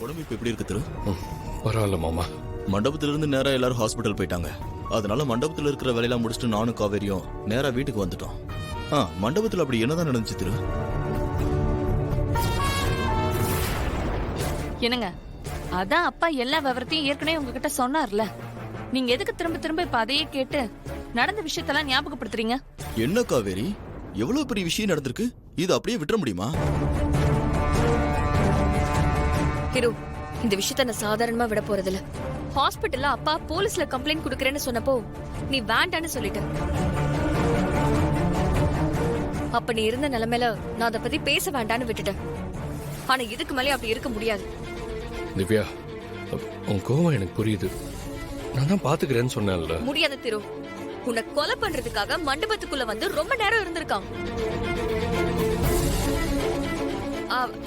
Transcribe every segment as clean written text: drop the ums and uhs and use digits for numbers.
உடம்பு இப்ப எப்படி இருக்கு திரு? பரவாயில்ல மாமா. மண்டபத்துல இருந்து நேரா எல்லாரும் ஹாஸ்பிட்டல் போயிட்டாங்க. அதனால மண்டபத்துல இருக்கிற வேலையெல்லாம் முடிச்சுட்டு நானும் காவேரியும் நேரா வீட்டுக்கு வந்துட்டோம். மண்டபத்துல அப்படி என்னதான் நடந்துச்சு திரு? என்னங்க, அதான் அப்பா எல்லா விவரத்தையும் ஏற்கனவே உங்ககிட்ட சொன்னார்ல. நீங்க எதுக்கு திரும்ப திரும்ப இப்ப அதையே கேட்டு நடந்த விஷயத்தெல்லாம் ஞாபகப்படுத்துறீங்க? என்ன காவேரி, எவ்வளவு பெரிய விஷயம் நடந்திருக்கு, இது அப்படியே விட்டுற முடியுமா? திரு, இந்த விஷயத்த நான் சாதாரணமா விட போறதில்ல. ஹாஸ்பிட்டல்ல அப்பா போலீஸ்ல கம்ப்ளைண்ட் குடுக்கறேன்னு சொன்னப்போ நீ வேண்டான்னு சொல்லிட்ட. அப்ப நீ இருந்த நிலைமையில நான் அதை பத்தி பேச வேண்டான்னு விட்டுட்டேன். ஆனா இதுக்கு மேலே அப்படி இருக்க முடியாது. திவ்யா, உன் கோவம் எனக்கு புரியுது. நான் தான் பாத்துக்கிறேன்னு சொன்னேன்ல. முடியாது திரு. உன்னை கொலை பண்றதுக்காக மண்டபத்துக்குள்ள வந்து ரொம்ப நேரம் இருந்திருக்கான்.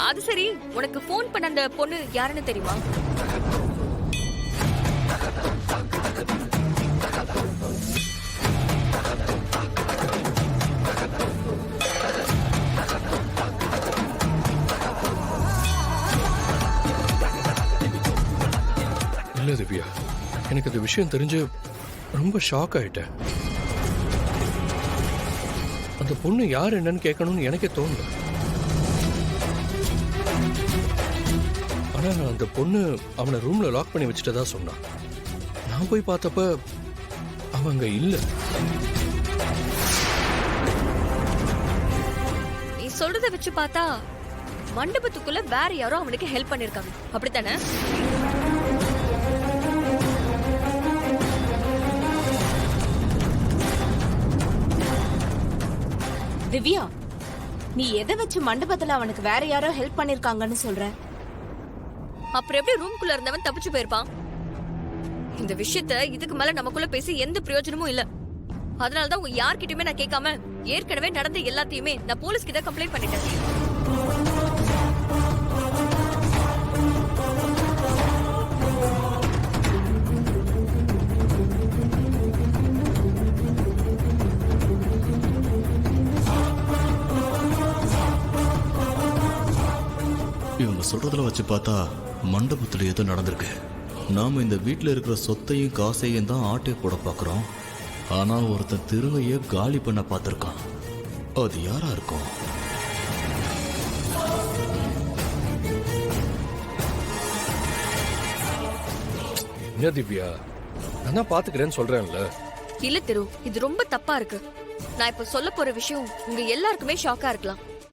அது சரி, உனக்கு போன் பண்ண அந்த பொண்ணு யாருன்னு தெரியுமா? இல்ல திவ்யா, எனக்கு இந்த விஷயம் தெரிஞ்சு ரொம்ப ஷாக் ஆயிட்டேன். அந்த பொண்ணு யார் என்னன்னு கேட்கணும்னு எனக்கே தோணல. ஆனா அந்த பொண்ணு அவனை ரூம்ல லாக் பண்ணி வச்சுட்டதா சொன்னான். நான் போய் பார்த்தப்ப அவங்க இல்ல. நீ சொல்றத வச்சு பார்த்தா மண்டபத்துக்குள்ள வேற யாரோ அவனுக்கு ஹெல்ப் பண்ணிருக்காங்க, அப்படித்தானே? திவ்யா, நீ எதை வச்சு மண்டபத்துல அவனுக்கு வேற யாரோ ஹெல்ப் பண்ணிருக்காங்கன்னு சொல்ற? அப்புறம் எப்படி ரூம்குள்ள இருந்தவன் தப்பிச்சு போயிருப்பான்? இந்த விஷயத்த இதுக்கு மேல நமக்குள்ள பேசி எந்த பிரயோஜனமும் இல்ல. அதனாலதான் உங்க யார்கிட்டயுமே நான் கேட்காம ஏற்கனவே நடந்த எல்லாத்தையுமே நான் போலீஸ் கிட்ட கம்ப்ளைண்ட் பண்ணிட்டேன். இவங்க சொல்றதுல வச்சு பார்த்தா மண்டபத்துல ஏதோ நடந்திருக்கு. நாம இந்த வீட்டுல இருக்கிற சொத்தையும் காசையும் தான் ஆட்டை போட பாக்குறோம். ஆனா ஒருத்தன் திருவைய காலி பண்ண பார்த்திருக்கான். அது யாரா இருக்கும்? என்ன திவ்யா, நான் தான் பாத்துக்கிறேன்னு சொல்றேன்ல. இல்ல திரு, இது ரொம்ப தப்பா இருக்கு. நான் இப்ப சொல்ல போற விஷயம் உங்க எல்லாருக்குமே ஷாக்கா இருக்கலாம்.